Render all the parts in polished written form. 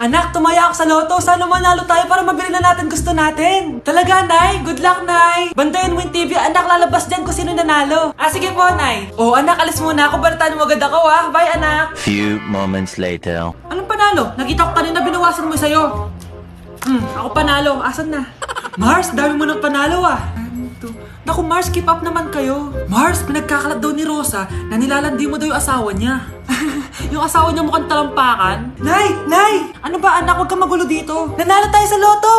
Anak, tumaya ako sa loto. Sana manalo tayo para mabili na natin gusto natin. Talaga, Nay? Good luck, Nay. Bantayan mo yung TV. Anak, lalabas dyan kung sino nanalo. Sige po, Nay. Oh, anak, alis muna ako. Balitaan mo agad ako, ha? Bye, anak. Few moments later. Anong panalo? Nakita ko kanina binawasan mo sa'yo. Ako panalo. Asan na? Mars, dami mo ng panalo, Naku, Mars, keep up naman kayo. Mars, pinagkakalat daw ni Rosa na nilalandi mo daw yung asawa niya. Yung asawa niya mukhang talampakan. Nay! Nay! Ano ba, anak? Huwag kang magulo dito. Nanalo tayo sa loto!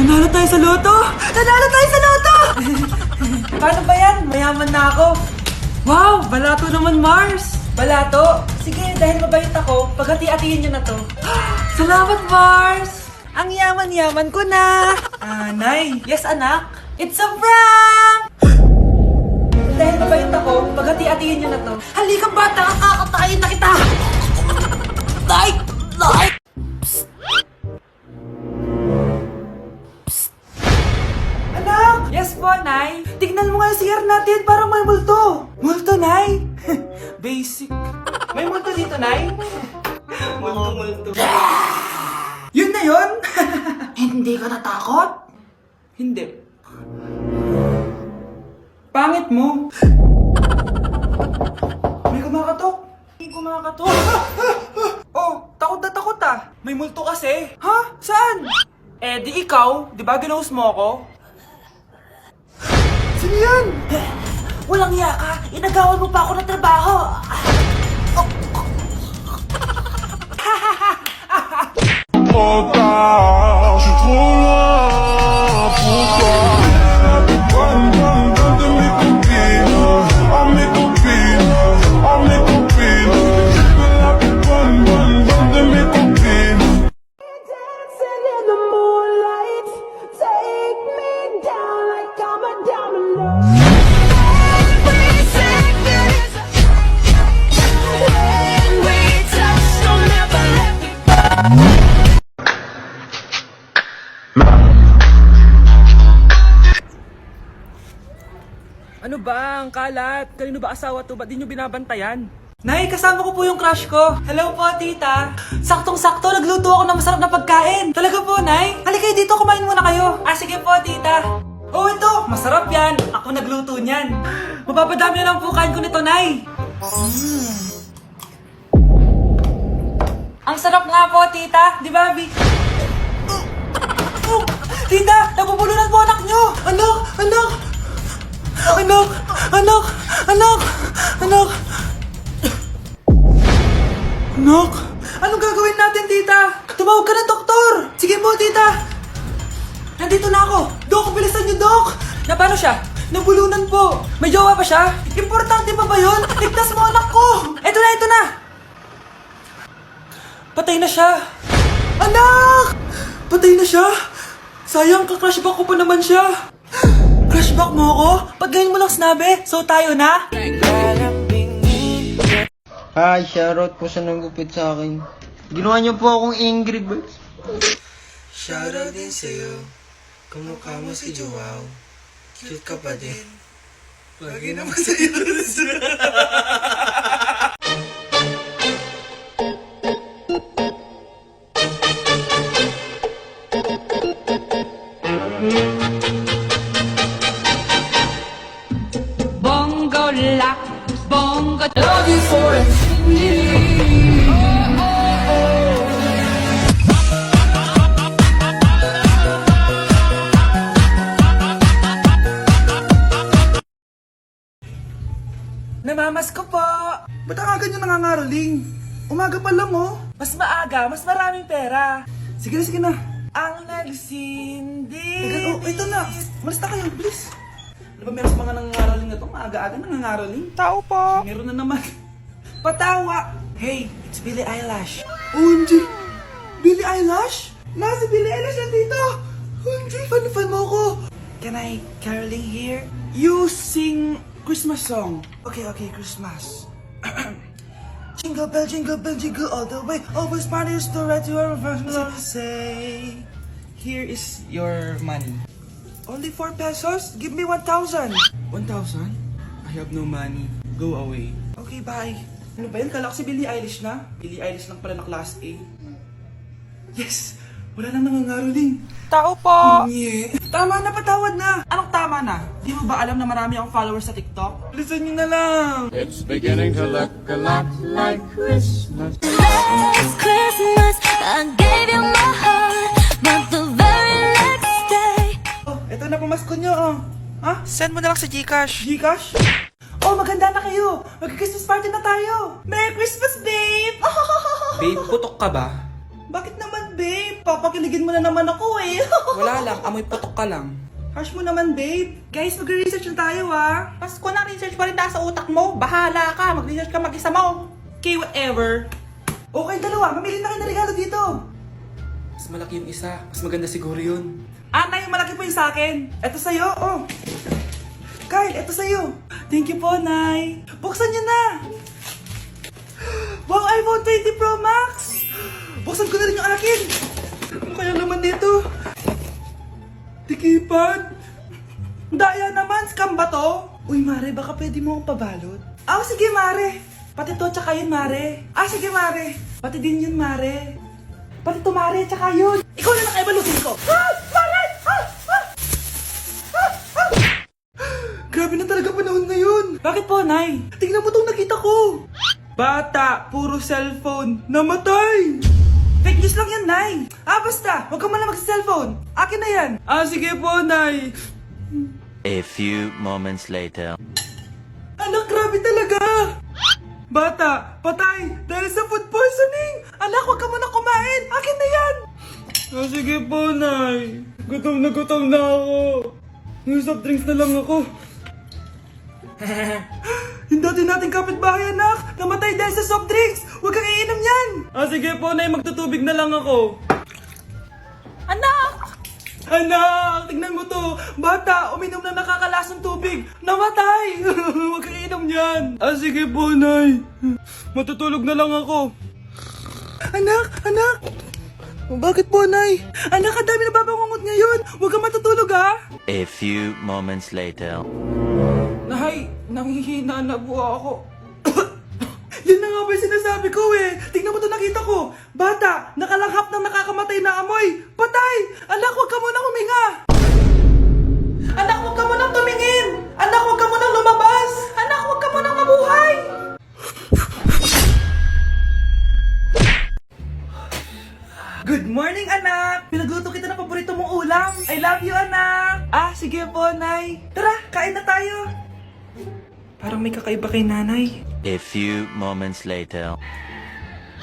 Nanalo tayo sa loto! Nanalo tayo sa loto! Paano ba yan? Mayaman na ako. Wow! Balato naman, Mars! Balato? Sige, dahil mabait ako, paghati-hatiin niyo na to. Salamat, Mars! Ang yaman-yaman ko na! Nay! Yes, anak? It's a prank! Dahil mabait ako, paghati-hatiin niyo na to. Halika bata, kakatayin na kita! Nay! Nay! Psst! Psst! Anak! Yes po, Nay. Tignan mo nga yung CR natin, parang may multo. Multo, Nay? Basic. May multo dito, Nay? Multo. Yun na yun? Hindi ka natakot? Hindi. Pangit mo. May kumakatok. Oh, takot na takot May multo kasi. Ha? Saan? Di ikaw. Di ba ginose mo ako? Sino yan? Walang iya ka. Inagawan mo pa ako ng trabaho. Pourquoi je suis trop loin? Pourquoi? De mes copines, oh mes copines, oh mes copines. Je veux la plus bonne de mes copines. Dancing in the moonlight, take me down like I'm a diamond. Every second is when we touch, don't never let me go. Ano ba? Ang kalat. Kanino ba asawa to? Ba't di nyo binabantayan? Nay, kasama ko po yung crush ko. Hello po, tita. Saktong-sakto, nagluto ako ng masarap na pagkain. Talaga po, Nay. Halika kayo dito, kumain muna kayo. Sige po, tita. Oh, ito. Masarap yan. Ako nagluto niyan. Mapapadami na lang po kain ko nito, Nay. Ang sarap nga po, tita. Di ba, Vic? Tita, nabubulunan po anak nyo. Anak! Anong gagawin natin, tita? Tumawag ka ng doktor! Sige po, tita! Nandito na ako! Dok, bilisan niyo, Dok! Na paano siya? Nabulunan po! May jowa pa siya? Importante pa ba yun? Ligtas mo anak ko! Ito na! Patay na siya! Anak! Patay na siya! Sayang, ka-crushback ko pa naman siya! Crushback mo ako? Pag ganyan mo lang sinabi, so tayo na? Hi, shoutout po sa nagupit sa akin. Ginawa niyo po akong Angry Birds. Shoutout din sa'yo, kamukha mo si Joao. Cute ka pa din. Lagi naman sa'yo. Bongo la, bongo. Love you for infinity. Namamas ko po! Ba't ang aga niyo nangangaraling? Umaga pa lang, oh. Mas maaga, mas maraming pera. Sige na. Ang nagsindi. Ito na. Malis na kayo, please. Ano ba meron sa mga nangangaraling na to? Maaga-aga nangangaraling. Tao po! Meron na naman. Patawa! Hey, it's Billie Eilish. OMG! Billie Eilish? Nasa Billie Eilish na dito! OMG, fan mo ako! Can I caroling here? You sing Christmas song. Okay, Christmas. Jingle bell, jingle all the way. Always parties to right to our first love. Say, here is your money. Only 4 pesos? Give me 1,000. 1,000? I have no money. Go away. Okay, bye. Ano ba yan? Kala ko si Billie Eilish na. Billie Eilish lang pala na class A. Yes! Wala nang nangangaroling. Tao po! Yeah. Tama na, patawad na. Anong tama na? Di mo ba alam na marami akong followers sa TikTok? Listen nyo na lang. It's beginning to look a lot like Christmas. Last Christmas, I gave you my heart, but the very next day. Oh, eto na pamasko nyo, oh. Ha? Send mo na lang sa Gcash. Gcash? Oh, maganda na kayo. Mag-Christmas party na tayo. Merry Christmas, babe! Babe, putok ka ba? Bakit naman, babe? Papakiligin mo na naman ako eh. Wala lang, amoy putok ka lang. Hush mo naman, babe. Guys, mag-research na tayo, ah. Pasko na research pa rin nasa utak mo. Bahala ka, mag-research ka mag-isa mo. Okay, whatever. Okay, dalawa. Mamili na kayo ng regalo dito. Mas malaki yung isa, mas maganda siguro yun. Nay, malaki po yung sa akin. Ito sa'yo, oh. Kyle, ito sa'yo. Thank you po, Nay. Buksan niyo na. Wow, iPhone 20 Pro Max. Buksan ko na rin yung akin. Ano kaya naman dito? Tikipad. Daya naman, scam ba to? Uy, Mare, baka pwede mo akong pabalot. Sige, Mare. Pati to, tsaka yun, Mare. Sige, Mare. Pati din yun, Mare. Pati to, Mare, tsaka yun. Ikaw na lang balutin ko. Mare! Grabe na talaga panahon ngayon. Bakit po, Nay? Tingnan mo tong nakita ko. Bata, puro cellphone, namatay. Fake news lang yan, Nay. Basta, huwag ka man lang magsa-cellphone. Akin na yan. Sige po, Nay. A few moments later. Anak, grabe talaga. Bata, patay dahil sa food poisoning. Anak, huwag ka muna kumain. Akin na yan. Sige po, Nay. Gutom na ako. Yung soft drinks na lang ako. Yung dati nating kapitbahay, anak. Namatay dahil sa soft drinks. Huwag kang iinom yan. Sige po, Nay. Magtutubig na lang ako. Anak! Anak, tignan mo to. Bata, uminom na nakakalasang tubig. Namatay. Huwag kang iinom yan. Sige po, Nay. Matutulog na lang ako. Anak. Bakit po, Nay? Anak, ang dami na babangungot ngayon. Huwag kang matutulog, ha? A few moments later. Nay, nanghihina na po ako. Yan na nga ba yung sinasabi ko eh. Tingnan mo to, nakita ko. Bata, nakalanghap ng nakakamatay na amoy. Patay! Anak, huwag ka munang huminga. Anak, huwag ka munang tumingin. Anak, huwag ka munang lumabas. Anak, huwag ka munang mabuhay. Good morning, anak! Pinagluto kita ng paborito mong ulam. I love you, anak! Sige po, Nay. Tara, kain na tayo. Parang may kakaiba kay nanay. A few moments later.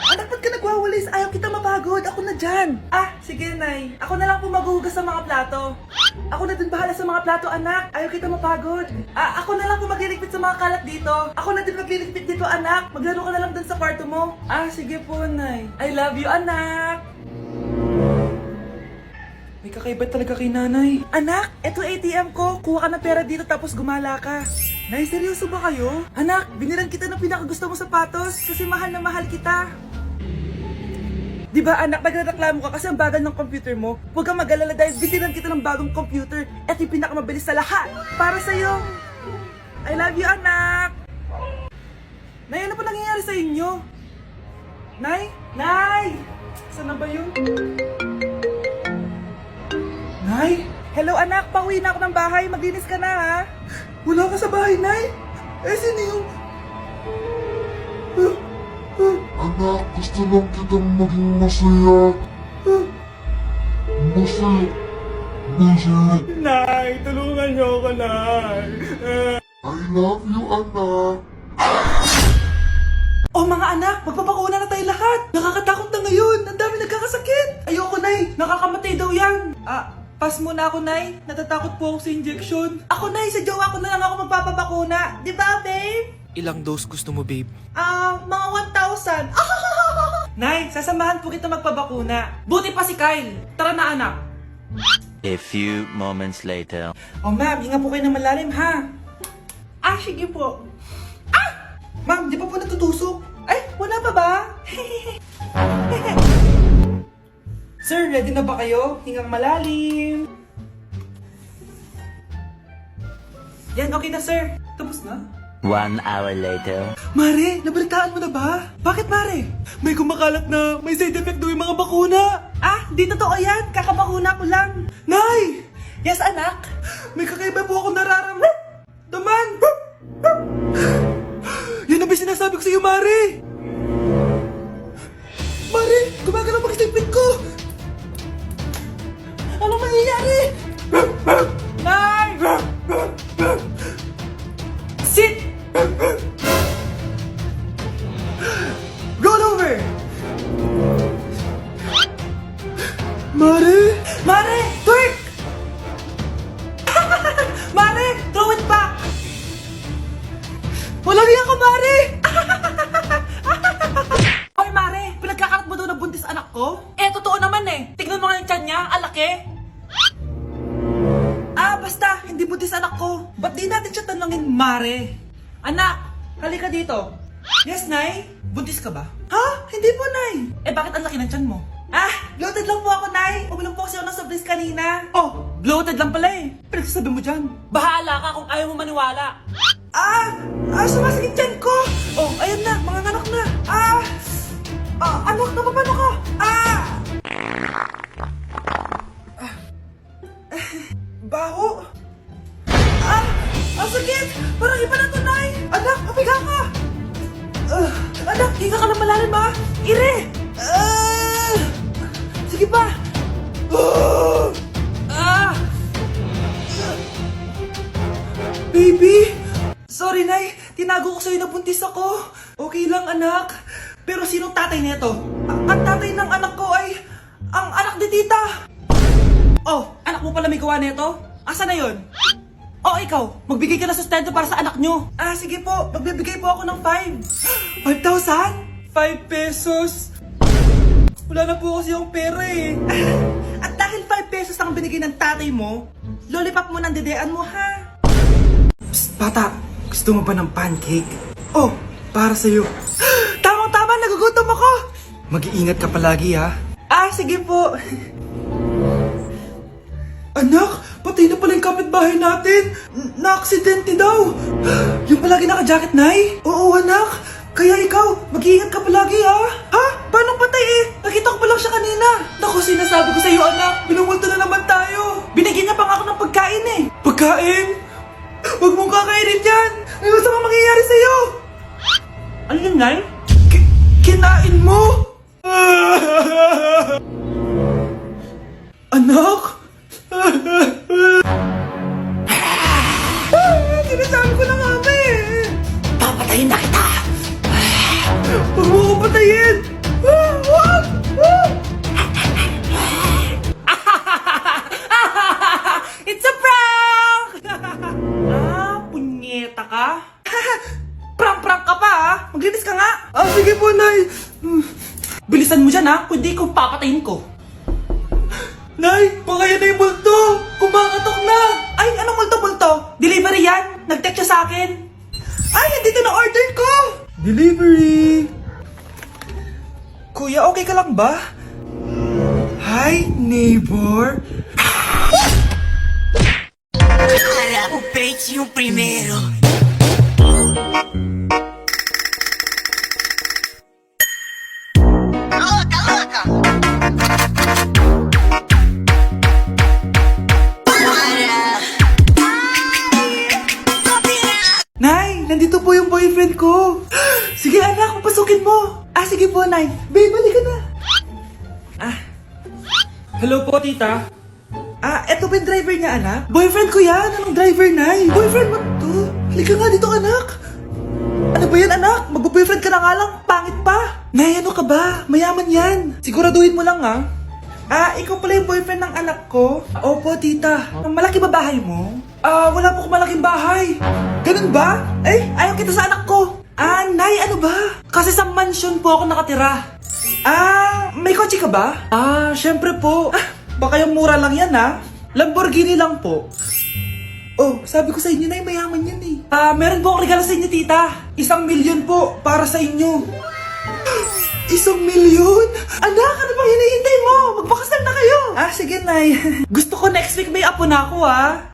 Anak, ba't ka nagwawalis? Ayaw kita mapagod. Ako na dyan. Sige, Nay. Ako na lang po maghuhugas sa mga plato. Ako na din bahala sa mga plato, anak. Ayaw kita mapagod. Ako na lang po magliligpit sa mga kalat dito. Ako na din magliligpit dito, anak. Maglaro ka na lang dun sa kwarto mo. Sige po, Nay. I love you, anak. May kakaiba talaga kay nanay. Anak, eto ATM ko. Kuha ka ng pera dito tapos gumala ka. Nay, seryoso ba kayo? Anak, binilan kita ng pinakagusto mong sapatos kasi mahal na mahal kita. Di ba, anak, nagreklamo ka kasi ang bagal ng computer mo? Huwag kang mag-alala dahil binilan kita ng bagong computer. Eto yung pinakamabilis sa lahat. Para sa'yo. I love you, anak. Nay, ano pa nangyayari sa inyo? Nay? Nay! Saan na ba yun? Nay? Hello, anak. Pauwi na ako ng bahay. Maglinis ka na, ha? Wala ka sa bahay, Nay? Sino yung... Anak, gusto lang kitang maging masaya. Masaya. Nay, tulungan niyo ako, Nay. I love you, anak. Mga anak, magpapakuna na tayo lahat. Nakakatakot na ngayon. Ang dami nagkakasakit. Ayoko, Nay. Nakakamatay daw yan. Pas muna ako, Nay. Natatakot po ako sa injection. Ako, Nay. Sa jowa ko na lang ako magpapabakuna. Di ba, babe? Ilang dose gusto mo, babe? Mga 1,000. Nay, sasamahan po kita magpabakuna. Buti pa si Kyle. Tara na, anak. A few moments later. Ma'am, hinga po kayo ng malalim, ha? Sige po. Ma'am, di pa po natutusok? Ay, wala pa ba? Sir, ready na ba kayo? Hingang malalim. Yan, okay na, sir. Tapos na? 1 hour later. Mare, nabalitaan mo na ba? Bakit, Mare? May kumakalat na may side effect daw yung mga bakuna. Di totoo yan. Kakabakuna ko lang. Nay! Yes, anak? May kakaiba po ako nararamdaman. Yan ang ba sinasabi ko sa'yo, Mare? Mare, gumagalaw mag-isipin ko. Ano mangyayari? Nay! Sit! Roll over! Mare! Mare! Twerk! Mare! Throw it back! Walang iya ka, Mare! Hoy, Mare! Pinagkakarat mo daw na buntis anak ko? Eh, totoo naman eh. Tignan mo nga yung tiyan niya, alaki. Basta, hindi buntis anak ko. Ba't di natin siya tanongin, Mare? Anak, halika dito. Yes, Nay? Buntis ka ba? Ha? Hindi po, Nay. Eh, bakit ang laki ng tiyan mo? Bloated lang po ako, Nay. Uminom po kasi ako ng sobris kanina. Oh, bloated lang pala eh. Pinagsasabi mo dyan. Bahala ka kung ayaw mo maniwala. Sumasakit tiyan ko. Oh, ayun na, mga anak na. Anak, napapano ka? Baho. Ang sakit. Parang iba na to, Nay. Anak, papiga ka. Anak, hinga ka na malalim, ha? Ire. Sige pa. Baby. Sorry, Nay. Tinago ko sa'yo na buntis ako. Okay lang, anak. Pero sinong tatay nito? Ang tatay ng anak ko ay ang anak ni tita. Oh, anak mo pala may gawa nito? Asa na yun? Oh, ikaw, magbigay ka na sustento para sa anak nyo. Sige po, magbibigay po ako ng 5. 5,000? 5 pesos? Wala na po kasi yung pera eh. At dahil 5 pesos ang binigay ng tatay mo, lollipop mo ng dedean mo, ha? Psst, bata, gusto mo ba ng pancake? Oh, para sa'yo. Tamang-tama, nagugutom ako. Mag-iingat ka palagi, ha? Sige po. Anak, patay na pala yung kapitbahay natin. Na-aksidente daw. Yung palagi naka-jacket, Nay? Oo, anak. Kaya ikaw, mag-iingat ka palagi, ha? Ha? Paano patay eh? Nakita ko pa lang siya kanina. Naku, sinasabi ko sa'yo, anak. Binumulto na naman tayo. Binigyan niya pa nga ako ng pagkain eh. Pagkain? Huwag mong kakainin yan. May masama mangyayari sa'yo. Ano yun, Nay? Kinain mo? Anak? Sinasabi ko na nga ba eh. Papatayin na kita. Huwag mo ko patayin. It's a prank! Punyeta ka? Prank-prank ka pa ha? Maglinis ka nga. Sige po, Nay. Bilisan mo dyan ha, kundi ko papatayin ko. Nay, baka yan na yung multo! Kumakatok na! Ay, anong multo-multo? Delivery yan! Nag-text siya sa akin! Ay, andito na order ko! Delivery! Kuya, okay ka lang ba? Hi, neighbor! Para o peito yung primeiro. Nay, nandito po yung boyfriend ko. Sige anak, papasukin mo. Sige po, Nay. Babe, balik ka na. Hello po, tita. Eto ba yung driver niya, anak? Boyfriend ko yan. Anong driver, Nay? Boyfriend mo to? Halika nga dito, anak. Ano ba yan, anak? Mag-boyfriend ka na nga lang. Pangit pa. Nay, ano ka ba? Mayaman yan. Siguraduhin mo lang, ha? Ikaw pala yung boyfriend ng anak ko? Opo, tita. Malaki ba bahay mo? Wala po akong malaking bahay. Ganun ba? Ayaw kita sa anak ko. Nay, ano ba? Kasi sa mansion po ako nakatira. May kotse ka ba? Syempre po. Baka yung mura lang yan, ha? Lamborghini lang po. Oh, sabi ko sa inyo na mayaman yan eh. Meron po akong regalo sa inyo, tita. 1,000,000 po para sa inyo. 1,000,000? Anak, ano bang hinihintay mo? Magpakasal na kayo. Sige, Nay. Gusto ko next week may apo na ako, ha?